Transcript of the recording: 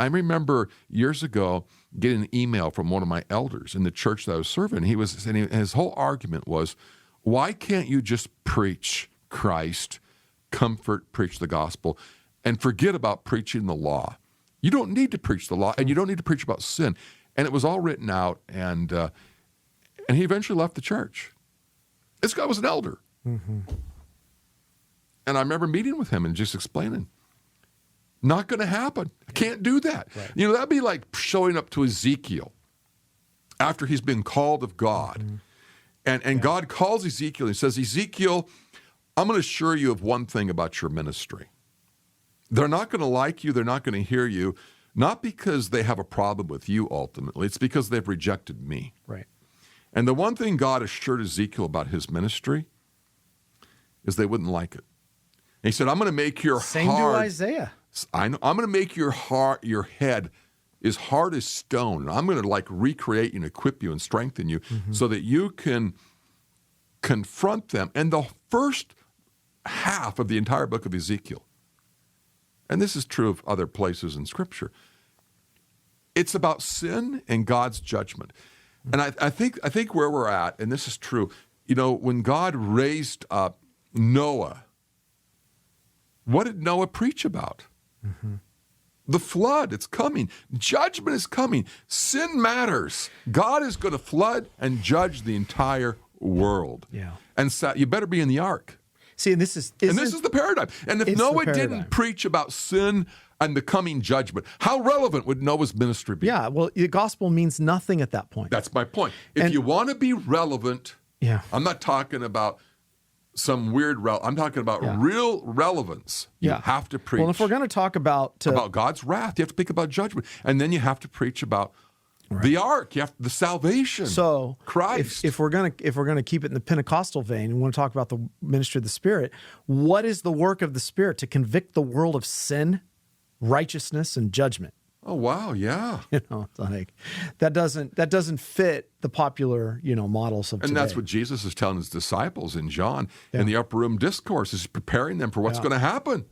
I remember years ago getting an email from one of my elders in the church that I was serving. His whole argument was, why can't you just preach Christ, comfort, preach the gospel, and forget about preaching the law? You don't need to preach the law, and you don't need to preach about sin. And it was all written out, and he eventually left the church. This guy was an elder. Mm-hmm. And I remember meeting with him and just explaining, not going to happen. I can't do that. Right. That'd be like showing up to Ezekiel after he's been called of God. Mm-hmm. And God calls Ezekiel and says, Ezekiel, I'm going to assure you of one thing about your ministry. They're not going to like you. They're not going to hear you. Not because they have a problem with you ultimately. It's because they've rejected me. Right. And the one thing God assured Ezekiel about his ministry is they wouldn't like it. And he said, I'm going to make your Same to Isaiah. I know. I'm going to make your head as hard as stone. I'm going to recreate you and equip you and strengthen you so that you can confront them. And the first half of the entire book of Ezekiel, and this is true of other places in Scripture, it's about sin and God's judgment. And I think where we're at, and this is true, when God raised up Noah, what did Noah preach about? Mm-hmm. The flood, it's coming. Judgment is coming. Sin matters. God is going to flood and judge the entire world. Yeah. And so you better be in the ark. See, and this is the paradigm. And if Noah didn't preach about sin and the coming judgment, how relevant would Noah's ministry be? Yeah, well, the gospel means nothing at that point. That's my point. If you want to be relevant, I'm not talking about some weird, I'm talking about real relevance. You have to preach. Well, if we're going to talk about God's wrath, you have to think about judgment. And then you have to preach about the ark, you have the salvation. So Christ. If we're gonna keep it in the Pentecostal vein, and we want to talk about the ministry of the Spirit, what is the work of the Spirit? To convict the world of sin, righteousness, and judgment. Oh wow, yeah. It's like that doesn't fit the popular models of today. And that's what Jesus is telling his disciples in John in the upper room discourse, is preparing them for what's going to happen.